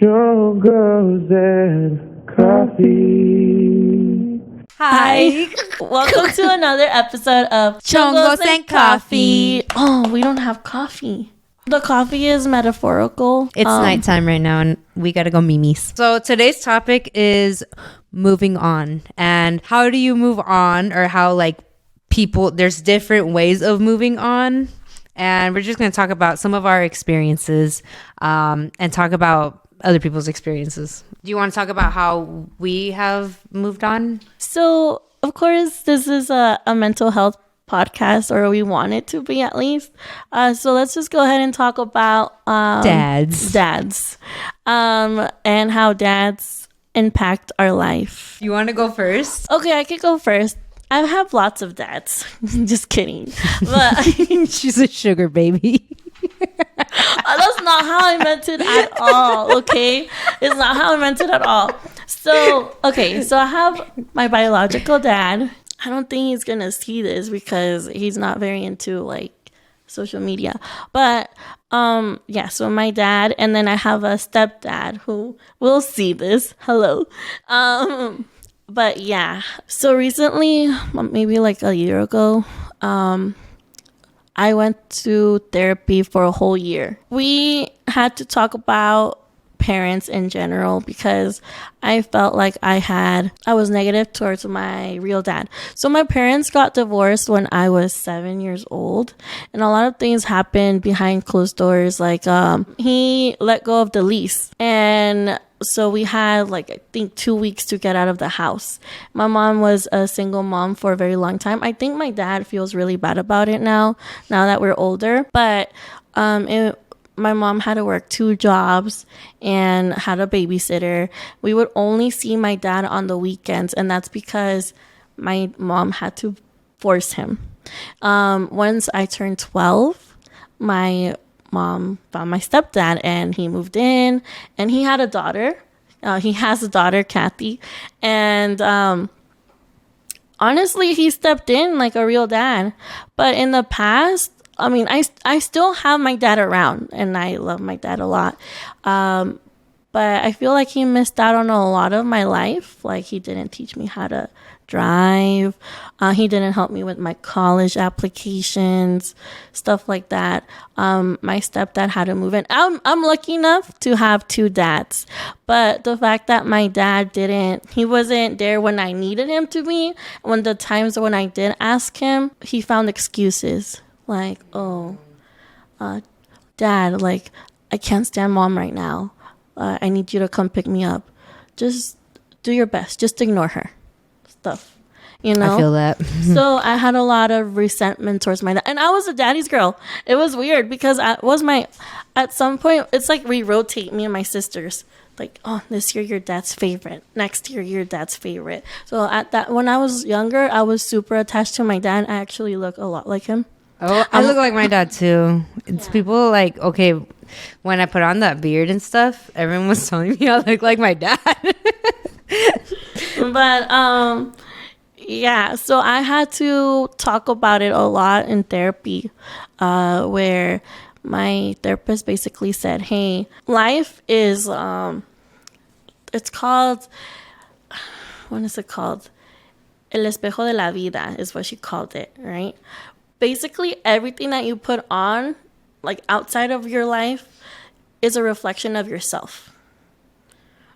Chongos and coffee. Hi. Welcome to another episode of Chongos and Coffee. Oh, we don't have coffee. The coffee is metaphorical. It's nighttime right now and we gotta go mimis. So today's topic is moving on. And how do you move on, or how there's different ways of moving on. And we're just gonna talk about some of our experiences and talk about other people's experiences. Do you want to talk about how we have moved on? So, of course, this is a mental health podcast, or we want it to be at least. So let's just go ahead and talk about dads, and how dads impact our life. You want to go first? Okay, I could go first. I have lots of dads. Just kidding. But she's a sugar baby. That's not how I meant it at all, okay? It's not how I meant it at all. So I have my biological dad. I don't think he's going to see this because he's not very into, social media. But, so my dad, and then I have a stepdad who will see this. Hello. But, yeah. So recently, maybe a year ago, I went to therapy for a whole year. We had to talk about parents in general because I felt like I was negative towards my real dad. So my parents got divorced when I was 7 years old, and a lot of things happened behind closed doors. He let go of the lease, and so we had I think 2 weeks to get out of the house. My mom was a single mom for a very long time. I think my dad feels really bad about it now that we're older. But my mom had to work 2 jobs and had a babysitter. We would only see my dad on the weekends, and that's because my mom had to force him. Once I turned 12, my mom found my stepdad, and he moved in, and he had a daughter. He has a daughter, Kathy, and honestly, he stepped in like a real dad. But in the past, I still have my dad around, and I love my dad a lot. But I feel like he missed out on a lot of my life. He didn't teach me how to drive. He didn't help me with my college applications, stuff like that. My stepdad had to move in. I'm lucky enough to have 2 dads, but the fact that my dad he wasn't there when I needed him to be. When the times when I did ask him, he found excuses Dad, I can't stand mom right now. I need you to come pick me up. Just do your best. Just ignore her. Stuff. I feel that. So I had a lot of resentment towards my dad. And I was a daddy's girl. It was weird because at some point, it's we rotate, me and my sisters. This year your dad's favorite. Next year your dad's favorite. So when I was younger, I was super attached to my dad. I actually look a lot like him. Oh, I look like my dad too. It's people when I put on that beard and stuff, everyone was telling me I look like my dad. But so I had to talk about it a lot in therapy, where my therapist basically said, hey, life is it's called, what is it called? El espejo de la vida is what she called it, right? Basically, everything that you put on, outside of your life, is a reflection of yourself.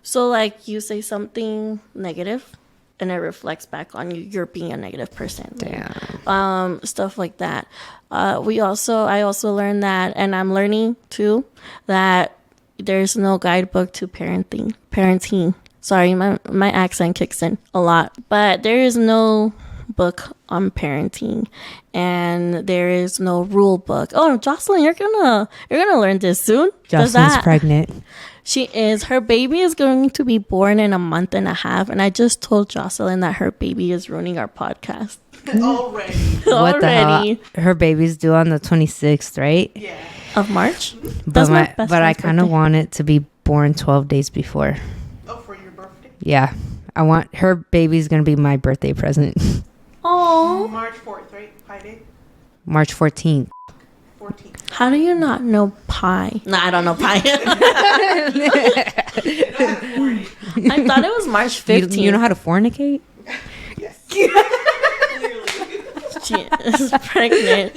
So, you say something negative, and it reflects back on you. You're being a negative person. Damn. Stuff like that. I also learned that, and I'm learning too, that there's no guidebook to parenting. Sorry, my accent kicks in a lot, but there is no book on parenting, and there is no rule book. Oh, Jocelyn, you're gonna learn this soon. Jocelyn's pregnant. She is. Her baby is going to be born in a month and a half, and I just told Jocelyn that her baby is ruining our podcast. Already. What the hell? Her baby's due on the 26th, right? Yeah. Of March? But I kind of want it to be born 12 days before. Oh, for your birthday? Yeah. Her baby's going to be my birthday present. Oh. March 4th, right? Pi Day? March 14th. 14th. How do you not know pie? No, I don't know pie. I thought it was March 15th. You know how to fornicate? Yes. She is pregnant.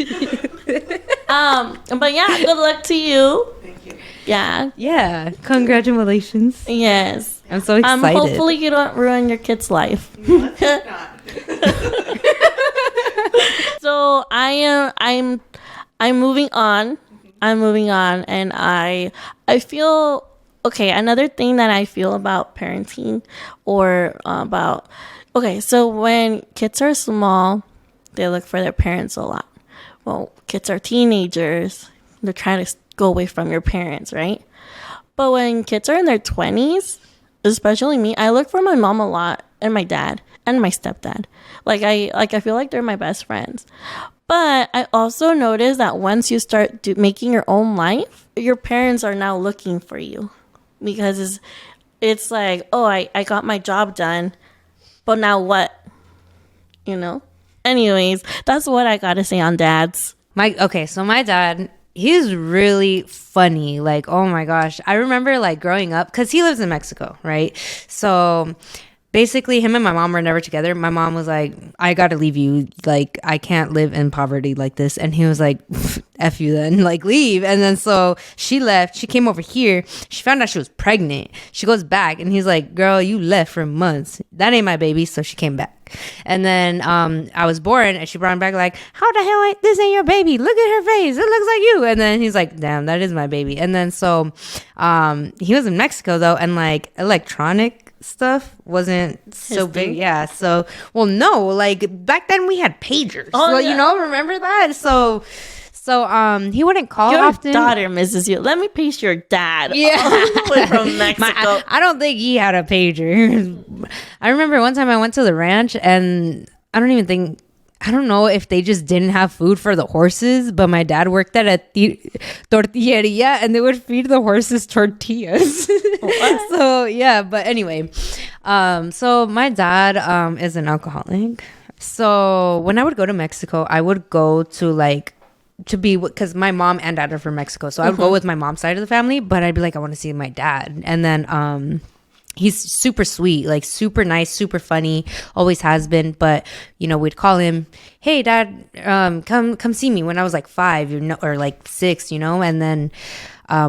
But yeah, good luck to you. Thank you. Yeah. Yeah. Congratulations. Yes. I'm so excited. Hopefully you don't ruin your kid's life. No, let's hope not. So I'm moving on. I'm moving on, and I feel okay. Another thing that I feel about parenting, or about so when kids are small, they look for their parents a lot. Well, kids are teenagers, they're trying to go away from your parents, right? But when kids are in their 20s, especially me, I look for my mom a lot, and my dad, and my stepdad. I feel like they're my best friends. But I also noticed that once you start making your own life, your parents are now looking for you, because it's like, oh, I got my job done, but now what? You know? Anyways, that's what I gotta say on dads. So my dad, he's really funny. Like, oh my gosh. I remember like growing up, because he lives in Mexico, right? So basically him and my mom were never together. My mom was like, I gotta leave you. Like, I can't live in poverty like this. And he was like, F you then, like, leave. And then so she left. She came over here. She found out she was pregnant. She goes back and he's like, girl, you left for months. That ain't my baby. So she came back. And then I was born, and she brought him back like, how the hell this ain't your baby? Look at her face. It looks like you. And then he's like, damn, that is my baby. And then so he was in Mexico though, and like electronic stuff wasn't so big. Yeah. So, well, no, like back then we had pagers. Oh, well, yeah. you know, remember that? So he wouldn't call Your often. daughter misses you. Let me paste your dad. Yeah. All the way from Mexico. I don't think he had a pager. I remember one time I went to the ranch, and I don't know if they just didn't have food for the horses, but my dad worked at a tortilleria, and they would feed the horses tortillas. So yeah, but anyway, so my dad is an alcoholic. So when I would go to Mexico, I would go to be, because my mom and dad are from Mexico, so I would go with my mom's side of the family, but I'd be like, I want to see my dad. And then he's super sweet, like super nice, super funny, always has been. But you know, we'd call him, hey dad, come see me, when I was like 5, you know, or like 6, you know. And then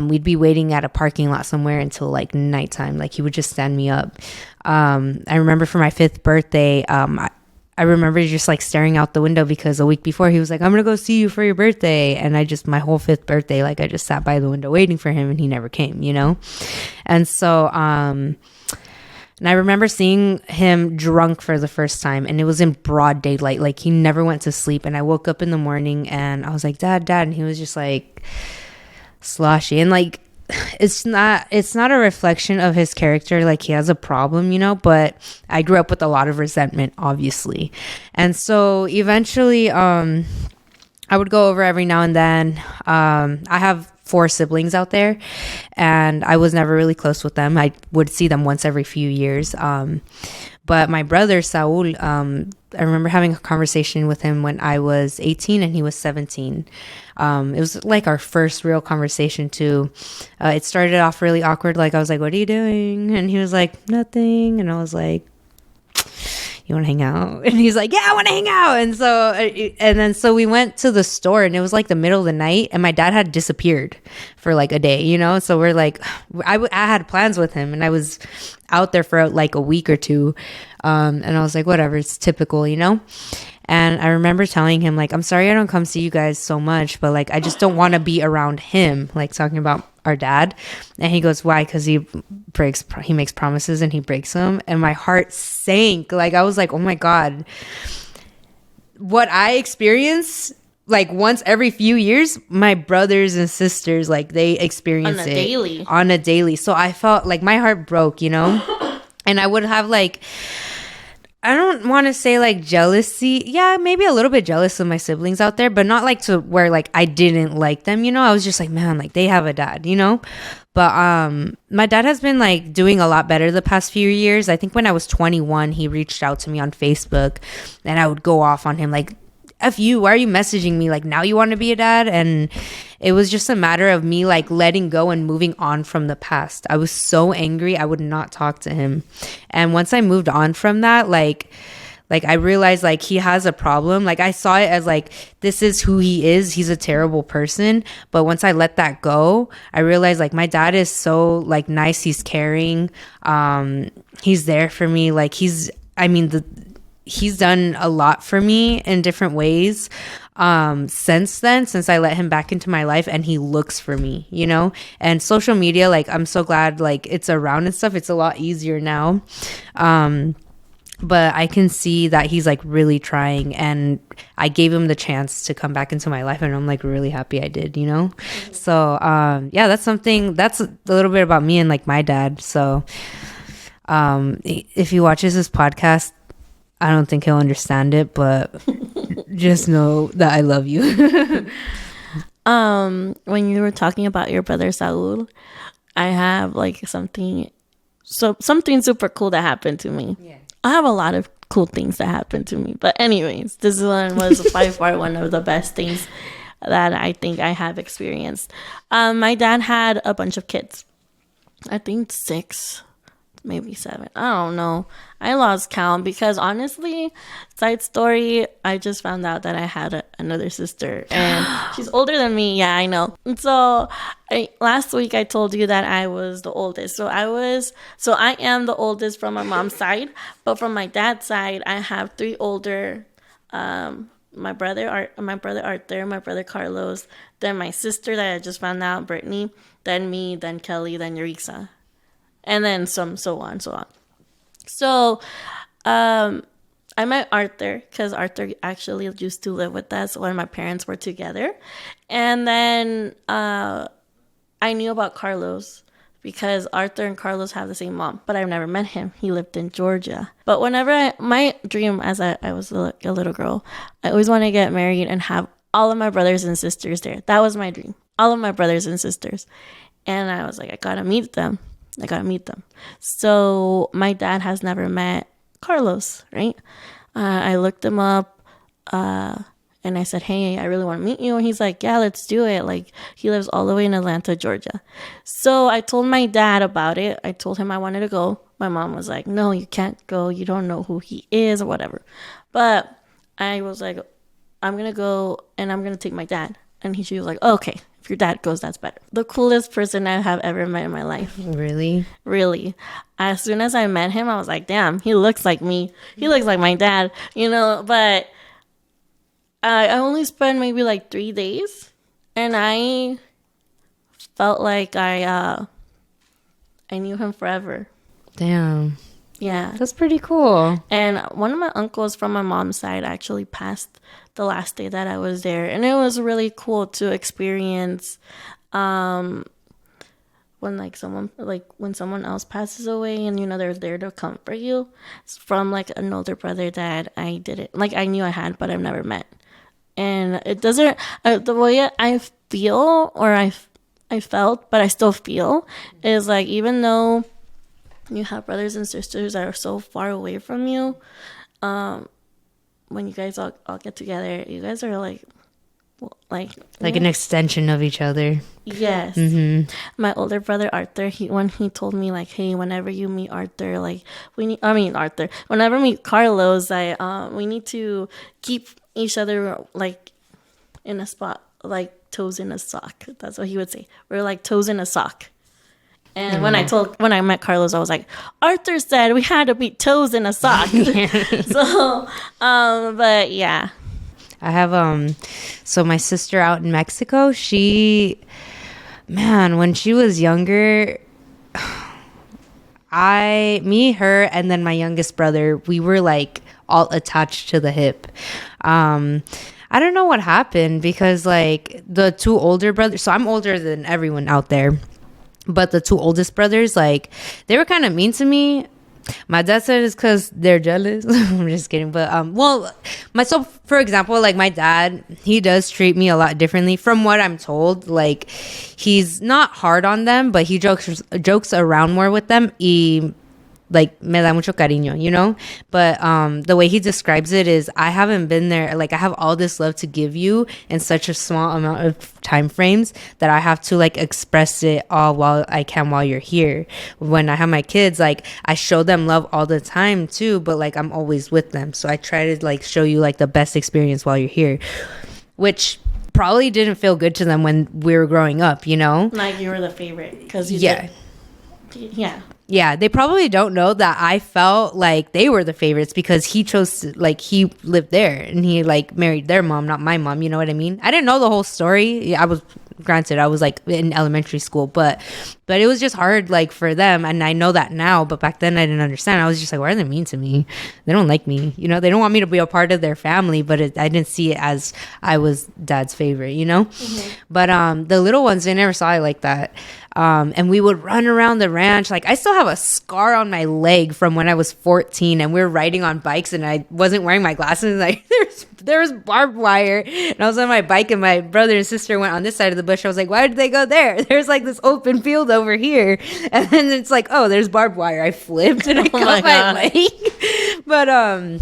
we'd be waiting at a parking lot somewhere until like nighttime. Like he would just stand me up. I remember for my 5th birthday, I remember just like staring out the window, because a week before he was like, I'm gonna go see you for your birthday. And my whole 5th birthday, like I just sat by the window waiting for him, and he never came, you know. And so and I remember seeing him drunk for the first time, and it was in broad daylight. Like he never went to sleep. And I woke up in the morning, and I was like, dad, and he was just like sloshy, and like it's not a reflection of his character, like he has a problem, you know. But I grew up with a lot of resentment, obviously. And so eventually I would go over every now and then. I have 4 siblings out there, and I was never really close with them. I would see them once every few years. But my brother Saul, I remember having a conversation with him when I was 18 and he was 17. It was like our first real conversation too. It started off really awkward. Like I was like, what are you doing? And he was like, nothing. And I was like, you want to hang out? And he's like, yeah, I want to hang out. And then so we went to the store, and it was like the middle of the night, and my dad had disappeared for like a day, you know. So we're like, I had plans with him, and I was out there for like a week or 2. And I was like, whatever, it's typical, you know. And I remember telling him, like, I'm sorry I don't come see you guys so much, but like I just don't want to be around him, like talking about our dad. And he goes, why? Because he makes promises and he breaks them. And my heart sank. Like I was like, oh my God, what I experience like once every few years, my brothers and sisters, like they experience it on a daily. So I felt like my heart broke, you know. And I would have like, I don't want to say like jealousy. Yeah, maybe a little bit jealous of my siblings out there, but not like to where like I didn't like them, you know. I was just like, man, like they have a dad, you know. But my dad has been like doing a lot better the past few years. I think when I was 21, he reached out to me on Facebook, and I would go off on him like F you, why are you messaging me? Like, now you want to be a dad? And it was just a matter of me like letting go and moving on from the past. I was so angry, I would not talk to him. And once I moved on from that, like I realized like he has a problem. Like I saw it as like, this is who he is. He's a terrible person. But once I let that go, I realized like my dad is so like nice. He's caring. He's there for me. Like he's done a lot for me in different ways since I let him back into my life, and he looks for me, you know. And social media, like I'm so glad like it's around and stuff. It's a lot easier now. But I can see that he's like really trying, and I gave him the chance to come back into my life, and I'm like really happy I did, you know. So yeah, that's a little bit about me and like my dad. So if he watches this podcast, I don't think he'll understand it, but just know that I love you. When you were talking about your brother Saul, I have like something super cool that happened to me. Yeah. I have a lot of cool things that happened to me, but anyways, this one was by far one of the best things that I think I have experienced. My dad had a bunch of kids. I think 6. Maybe 7. I don't know. I lost count because honestly, side story, I just found out that I had another sister, and she's older than me. Yeah, I know. And so last week I told you that I was the oldest. So I am the oldest from my mom's side, but from my dad's side, I have 3 older. My brother Arthur, my brother Carlos, then my sister that I just found out, Brittany, then me, then Kelly, then Eureka. And then so on. So, I met Arthur because Arthur actually used to live with us when my parents were together. And then I knew about Carlos because Arthur and Carlos have the same mom, but I've never met him. He lived in Georgia. But whenever my dream as I was a little girl, I always wanted to get married and have all of my brothers and sisters there. That was my dream. All of my brothers and sisters. And I was like, I gotta meet them. So my dad has never met Carlos, right? I looked him up and I said, hey, I really want to meet you. And he's like, yeah, let's do it. Like, he lives all the way in Atlanta, Georgia. So I told my dad about it. I told him I wanted to go. My mom was like, no, you can't go. You don't know who he is or whatever. But I was like, I'm going to go and I'm going to take my dad. And she was like, oh, okay. If your dad goes, that's better. The coolest person I have ever met in my life. Really? Really. As soon as I met him, I was like, damn, he looks like me. He looks like my dad, you know. But I only spent maybe like 3 days. And I felt like I knew him forever. Damn. Yeah. That's pretty cool. And one of my uncles from my mom's side actually passed the last day that I was there. And it was really cool to experience when someone else passes away and, you know, they're there to comfort you. It's from like an older brother that I didn't, like I knew I had, but I've never met. And it doesn't, the way I feel or I felt, but I still feel is like, even though you have brothers and sisters that are so far away from you, when you guys all get together, you guys are like an extension of each other. Yes. Mm-hmm. My older brother Arthur, when he told me like, hey, whenever you meet Arthur, like whenever we meet Carlos, we need to keep each other like in a spot, like toes in a sock. That's what he would say. We're like toes in a sock. And when I met Carlos, I was like, Arthur said we had to be toes in a sock. So, but yeah. I have, so my sister out in Mexico, when she was younger, me, her, and then my youngest brother, we were like all attached to the hip. I don't know what happened because like the 2 older brothers, so I'm older than everyone out there. But the 2 oldest brothers, like, they were kind of mean to me. My dad said it's because they're jealous. I'm just kidding. But, for example, like, my dad, he does treat me a lot differently from what I'm told. Like, he's not hard on them, but he jokes around more with them. like me da mucho cariño, you know. But the way he describes it is, I haven't been there, like I have all this love to give you in such a small amount of time frames that I have to like express it all while I can while you're here. When I have my kids, like I show them love all the time too, but like I'm always with them, so I try to like show you like the best experience while you're here, which probably didn't feel good to them when we were growing up, you know. Like you were the favorite because you Yeah. yeah. Yeah, they probably don't know that I felt like they were the favorites because he chose to, like, he lived there and he like married their mom, not my mom. You know what I mean? I didn't know the whole story. Yeah, I was, granted, I was like in elementary school, but it was just hard like for them, and I know that now. But back then I didn't understand. I was just like, why are they mean to me? They don't like me. You know, they don't want me to be a part of their family. But I didn't see it as I was dad's favorite. You know, but the little ones, they never saw it like that. And we would run around the ranch. Like I still have a scar on my leg from when I was 14 and we were riding on bikes and I wasn't wearing my glasses. Like there was barbed wire and I was on my bike and my brother and sister went on this side of the bush. I was like, why did they go there? There's like this open field over here. And then it's like, oh, there's barbed wire. I flipped and I cut my leg. But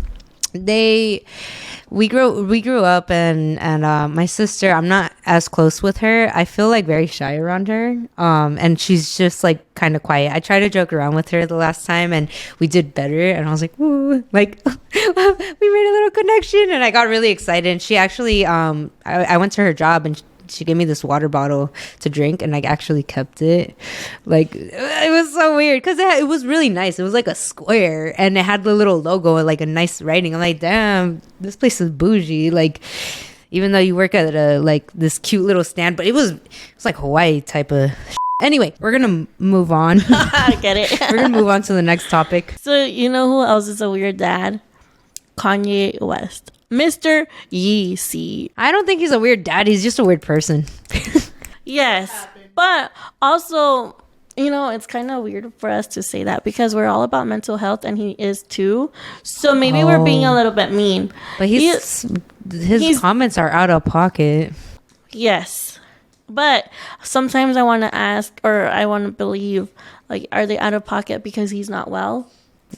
we grew up and my sister, I'm not as close with her. I feel like very shy around her. And she's just like kind of quiet. I tried to joke around with her the last time and we did better. And I was like, ooh, like we made a little connection. And I got really excited. And she actually, I went to her job and she gave me this water bottle to drink and I actually kept it. Like it was so weird because it was really nice. It was like a square and it had the little logo and like a nice writing. I'm like, damn, this place is bougie. Like even though you work at a like this cute little stand, but it's like Hawaii type of anyway. We're gonna move on. I get it. We're gonna move on to the next topic. So you know who else is a weird dad? Kanye West. Mr. Yeezy. I don't think he's a weird dad. He's just a weird person. Yes. But also, you know, it's kind of weird for us to say that because we're all about mental health and he is too. So maybe we're being a little bit mean. But his comments are out of pocket. Yes. But sometimes I want to ask or I want to believe, like, are they out of pocket because he's not well?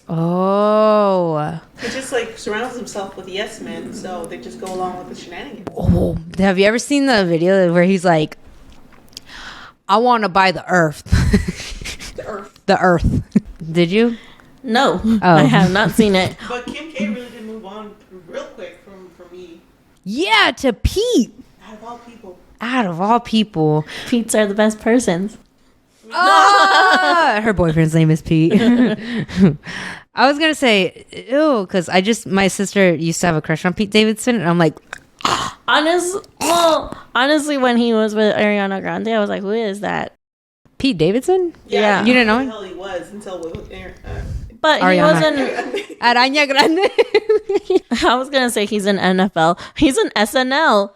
Oh. He just like surrounds himself with yes men, so they just go along with the shenanigans. Oh, have you ever seen the video where he's like, I want to buy the earth. The earth. The earth. Did you? No, Oh. I have not seen it. But Kim K really did move on real quick from me. Yeah, to Pete. Out of all people. Out of all people. Pete's are the best persons. Her boyfriend's name is Pete. I was gonna say ew, because my sister used to have a crush on Pete Davidson, and I'm like, honestly, when he was with Ariana Grande, I was like, who is that? Pete Davidson? Yeah. You didn't know Who him? the hell he was until But Ariana. he wasn't. Araña Grande. I was gonna say he's in NFL. He's in SNL.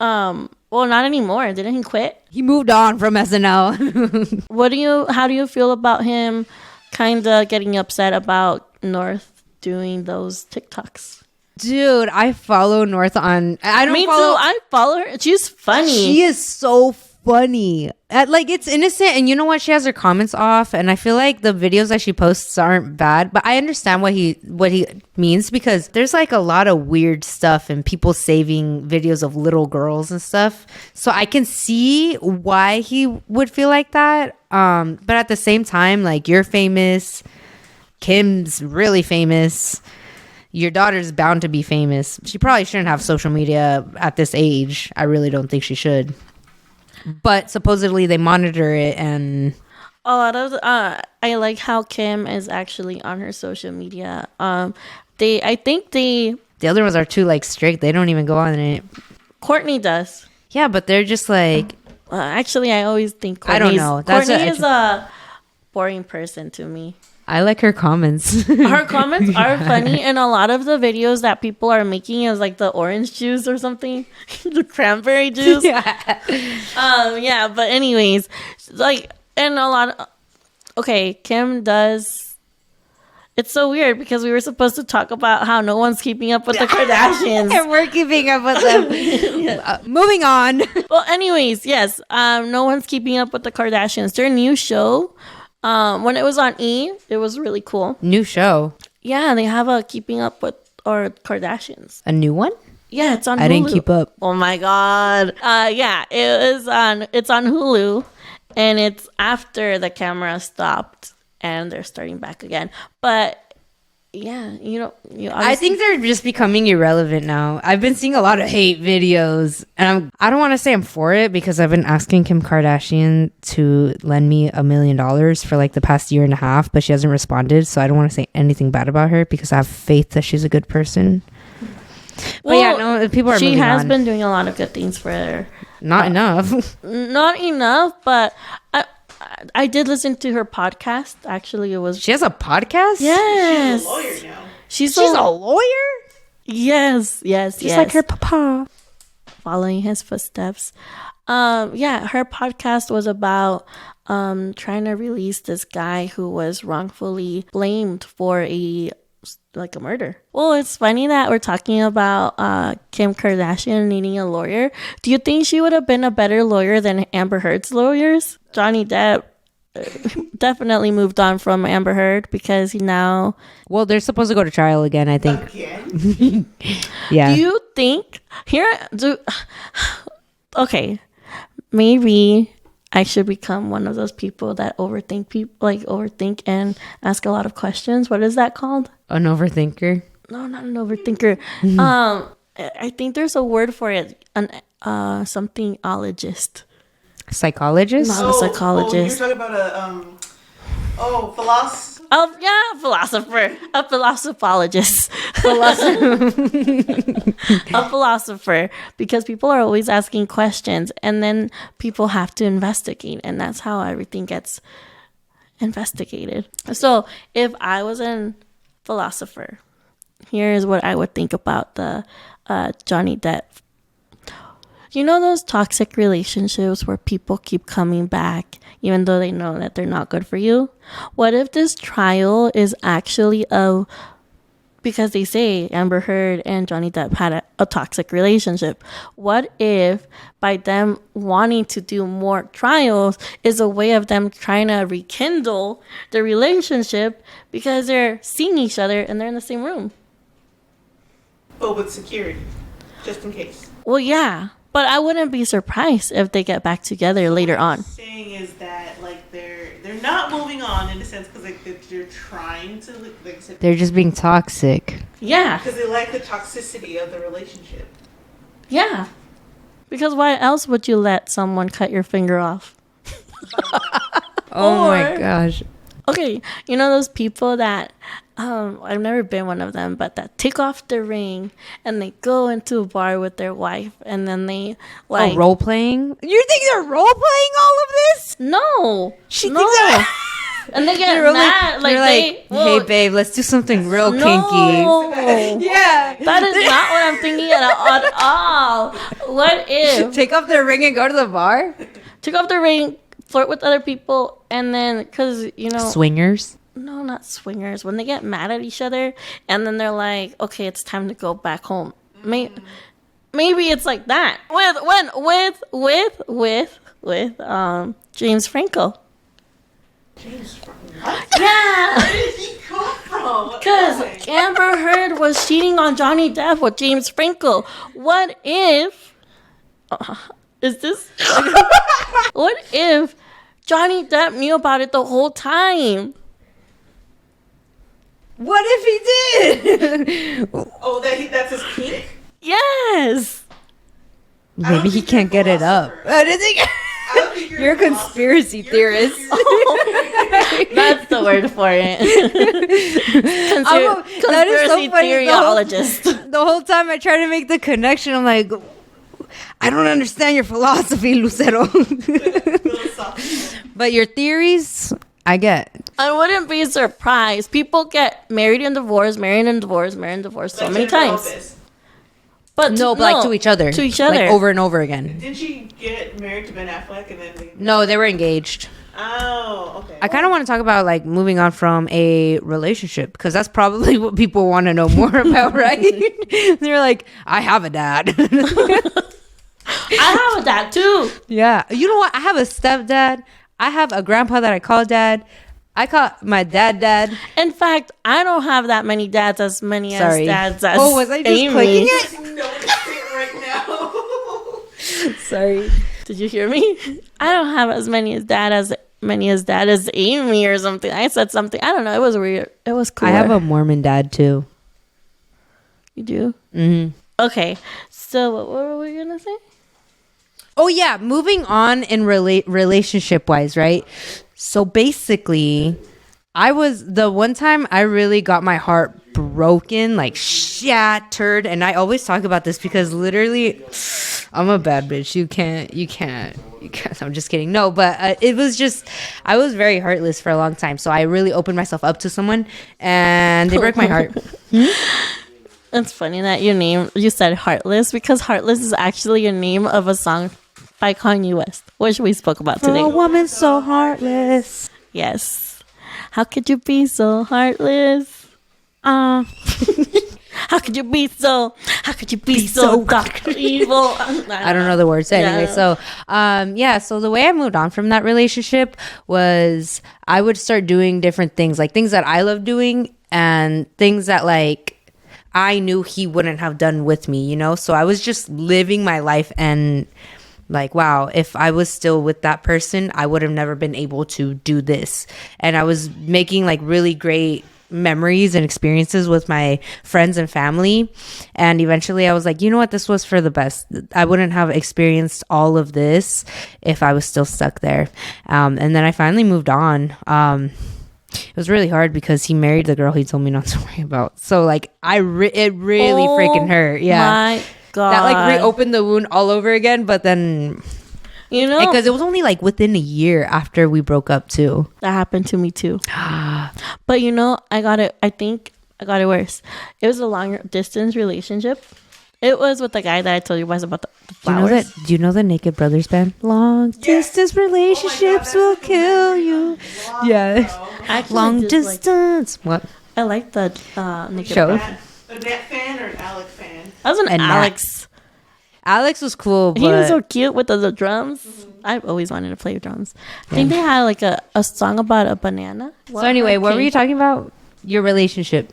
Yeah. Well, not anymore. Didn't he quit? He moved on from SNL. How do you feel about him kind of getting upset about North doing those TikToks? Dude, I follow North on. I don't Me follow. too. I follow her. She's funny. She is so funny. Like it's innocent, and you know what? She has her comments off, and I feel like the videos that she posts aren't bad. But I understand what he means because there's like a lot of weird stuff and people saving videos of little girls and stuff. So I can see why he would feel like that. But at the same time, like you're famous, Kim's really famous. Your daughter's bound to be famous. She probably shouldn't have social media at this age. I really don't think she should. But supposedly they monitor it and a lot of I like how Kim is actually on her social media. The other ones are too like strict. They don't even go on it. Courtney does. Yeah, but they're just like Actually, I always think I don't know. Courtney is a boring person to me. I like her comments. Her comments are funny, and a lot of the videos that people are making is like the orange juice or something, the cranberry juice. Yeah. But anyways, like, and a lot of, okay, Kim does. It's so weird because we were supposed to talk about how no one's keeping up with the Kardashians. And we're keeping up with them. Moving on. Well, anyways, yes, no one's keeping up with the Kardashians. Their new show When it was on E, it was really cool. New show. Yeah, they have a Keeping Up with our Kardashians. A new one? Yeah, it's on Hulu. I didn't keep up. Oh my god. Yeah, it's on Hulu, and it's after the camera stopped and they're starting back again. But yeah, I think they're just becoming irrelevant now. I've been seeing a lot of hate videos, and I don't want to say I'm for it because I've been asking Kim Kardashian to lend me $1 million for like the past year and a half, but she hasn't responded. So I don't want to say anything bad about her because I have faith that she's a good person. But yeah, no, people are. She has been doing a lot of good things for her. Not enough. Not enough, but I did listen to her podcast. Actually, it was. She has a podcast? Yes. She's a lawyer now. She's a lawyer? Yes. Just like her papa. Following his footsteps. Yeah, her podcast was about trying to release this guy who was wrongfully blamed for a murder. Well, it's funny that we're talking about Kim Kardashian needing a lawyer. Do you think she would have been a better lawyer than Amber Heard's lawyers? Johnny Depp definitely moved on from Amber Heard because he now... Well, they're supposed to go to trial again, I think. Again? Yeah. Do you think... Okay. Maybe I should become one of those people that overthink and ask a lot of questions. What is that called? An overthinker? No, not an overthinker. I think there's a word for it. Somethingologist. Psychologist? Not a psychologist. You're talking about philosopher. Oh, yeah, philosopher. A philosophologist. A philosopher. Because people are always asking questions and then people have to investigate. And that's how everything gets investigated. So if I was a philosopher, here's what I would think about the Johnny Depp. You know those toxic relationships where people keep coming back even though they know that they're not good for you? What if this trial is actually because they say Amber Heard and Johnny Depp had a toxic relationship. What if by them wanting to do more trials is a way of them trying to rekindle the relationship because they're seeing each other and they're in the same room? But with security, just in case. Well, yeah. But I wouldn't be surprised if they get back together later on. What I'm saying is that they're not moving on in a sense because they're trying to like I said, they're just being toxic. Yeah. Because they like the toxicity of the relationship. Yeah. Because why else would you let someone cut your finger off? Oh my gosh. Okay, you know those people that I've never been one of them, but that take off their ring and they go into a bar with their wife and then they like role playing. You think they're role playing all of this? No, She no. thinks that. And they get They're mad, hey babe, let's do something real kinky. Yeah, that is not what I'm thinking at all. What if take off their ring and go to the bar? take off their ring, flirt with other people, and then because swingers. No, not swingers. When they get mad at each other, and then they're like, "Okay, it's time to go back home." Maybe it's like that with James Franco. James Franco. What? Yeah, Where did he come from? because Amber Heard was cheating on Johnny Depp with James Franco. What if? Is this? What if Johnny Depp knew about it the whole time? What if he did? Oh, that's his kink? Yes. Maybe he can't get it up. You're a conspiracy theorist. That's the word for it. That is so funny. Theoryologist. The whole time I try to make the connection, I'm like, I don't understand your philosophy, Lucero. But your theories, I get. I wouldn't be surprised. People get married and divorced so many times. But like to each other. To each other. Like over and over again. Didn't she get married to Ben Affleck and then No, they were engaged. Oh, okay. I kind of want to talk about like moving on from a relationship because that's probably what people want to know more about, right? They're like, I have a dad. I have a dad too. Yeah. You know what? I have a stepdad. I have a grandpa that I call dad. I call my dad. In fact, I don't have that many dads as many Sorry. as dads as Oh, was I just Amy. clicking it? No one can see it right now. Sorry. Did you hear me? I don't have as many as dad as Amy or something. I said something. I don't know. It was weird. It was cool. I have a Mormon dad too. You do? Mm-hmm. Okay. So what were we gonna say? Oh yeah, moving on in relationship wise, right? So basically, I was the one time I really got my heart broken, like shattered, and I always talk about this because literally, I'm a bad bitch. You can't. I'm just kidding. No, but it was just I was very heartless for a long time, so I really opened myself up to someone, and they broke my heart. It's funny that you said Heartless because Heartless is actually a name of a song by Kanye West, which we spoke about today. A woman so heartless. Yes. How could you be so heartless? How could you be so dark evil? I don't know the words anyway. Yeah. So the way I moved on from that relationship was I would start doing different things, like things that I love doing and things that like I knew he wouldn't have done with me, you know? So I was just living my life and like, wow, if I was still with that person, I would have never been able to do this. And I was making like really great memories and experiences with my friends and family. And eventually I was like, you know what? This was for the best. I wouldn't have experienced all of this if I was still stuck there. And then I finally moved on. It was really hard because he married the girl he told me not to worry about. So like it really freaking hurt. Yeah. My God. That like reopened the wound all over again. But then, you know, because it was only like within a year after we broke up too. That happened to me too. But you know, I think I got it worse. It was a long distance relationship. It was with the guy that I told you was about the flowers. Do you know the Naked Brothers band? Long distance relationships will kill you. Yeah. Actually, Long distance. What? I like the Naked Show. Brothers. A Nat fan or an Alec fan? I was an And Alex. Alex was cool, but He was so cute with the drums. I've always wanted to play drums. I think they had like a song about a banana. so anyway, what were you talking about? Your relationship.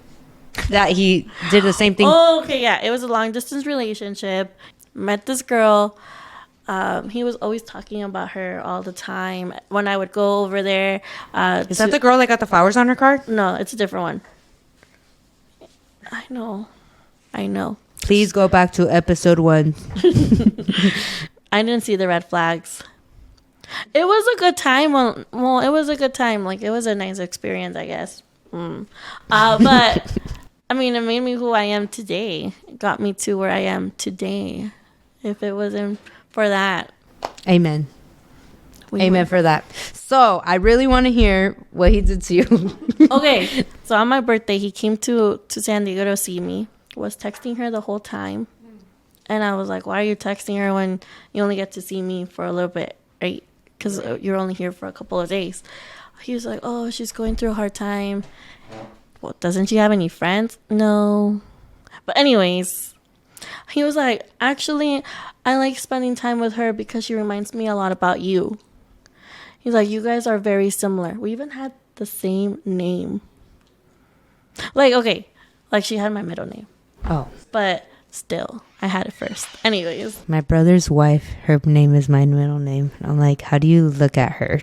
That he did the same thing. Oh, okay, yeah. It was a long distance relationship. Met this girl. He was always talking about her all the time. When I would go over there, Is that the girl that got the flowers on her car? No, it's a different one. I know. Please go back to episode 1. I didn't see the red flags. It was a good time. Well, it was a good time. Like, it was a nice experience, I guess. But I mean, it made me who I am today. It got me to where I am today. If it wasn't for that. Amen. Amen for that. So I really want to hear what he did to you. Okay. So on my birthday, he came to San Diego to see me. Was texting her the whole time. And I was like, why are you texting her when you only get to see me for a little bit, right? Because you're only here for a couple of days. He was like, oh, she's going through a hard time. Well, doesn't she have any friends? No. But anyways, he was like, actually, I like spending time with her because she reminds me a lot about you. He's like, you guys are very similar. We even had the same name. Like, okay, like she had my middle name. Oh. But still, I had it first. Anyways. My brother's wife, her name is my middle name. I'm like, how do you look at her?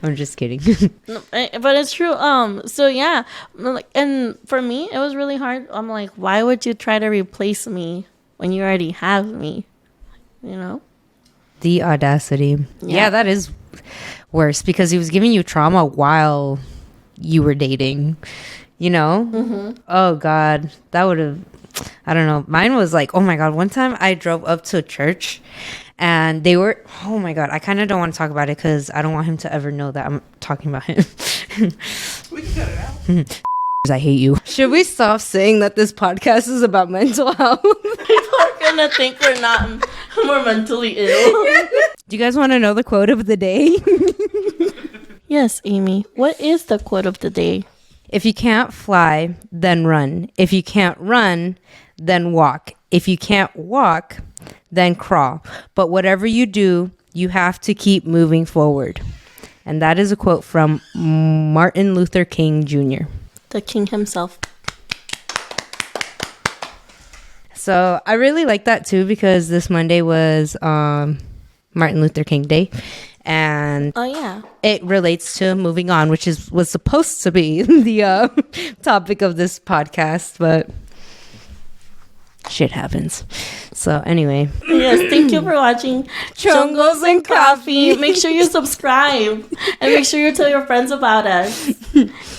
I'm just kidding. No, but it's true. So yeah, like, and for me, it was really hard. I'm like, why would you try to replace me when you already have me? You know? The audacity. Yeah, that is worse because he was giving you trauma while you were dating. You know? Mm-hmm. Oh God, that would have. I don't know. Mine was like, oh my God. One time I drove up to a church and they were, oh my God. I kind of don't want to talk about it because I don't want him to ever know that I'm talking about him. We can cut it out. I hate you. Should we stop saying that this podcast is about mental health? People are gonna think we're mentally ill. Do you guys want to know the quote of the day? Yes, Amy. What is the quote of the day? If you can't fly, then run. If you can't run, then walk. If you can't walk, then crawl. But whatever you do, you have to keep moving forward. And that is a quote from Martin Luther King Jr. The king himself. So I really like that too, because this Monday was Martin Luther King Day. And Oh, yeah. it relates to moving on, which was supposed to be the topic of this podcast, but shit happens. So anyway, Yes, thank you for watching Chongos and Coffee. Make sure you subscribe and make sure you tell your friends about us.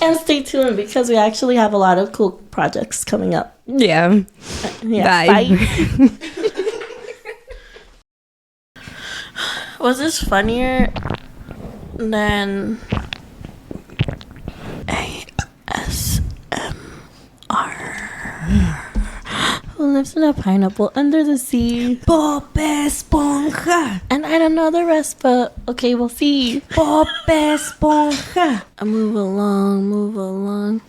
And stay tuned because we actually have a lot of cool projects coming up. yeah. Yeah, Bye. Was this funnier than ASMR? Who lives in a pineapple under the sea? Bob Esponja. And I don't know the rest, but okay, we'll see. Bob Esponja. Move along, move along.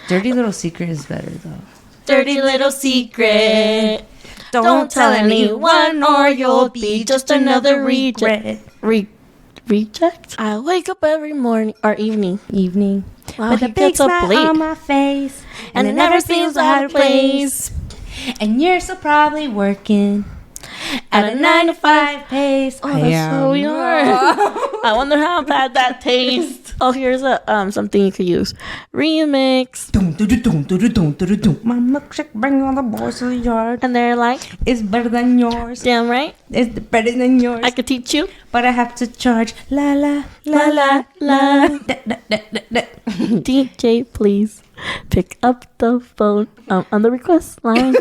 Dirty Little Secret is better though. Dirty little secret. Don't tell anyone or you'll be just another reject. Reject? I wake up every morning or evening. Wow, With he a big gets up smile late. on my face, And it never seems out of place. And you're so probably working at a 9 to 5 pace. Oh, that's so we are. I wonder how bad that tastes. Oh, here's a something you could use. Remix. My milkshake bring all the boys to the yard. And they're like, It's better than yours. damn right. It's better than yours. I could teach you. But I have to charge. La la La la la. Da, da, da, da, da. DJ, please pick up the phone on the request line.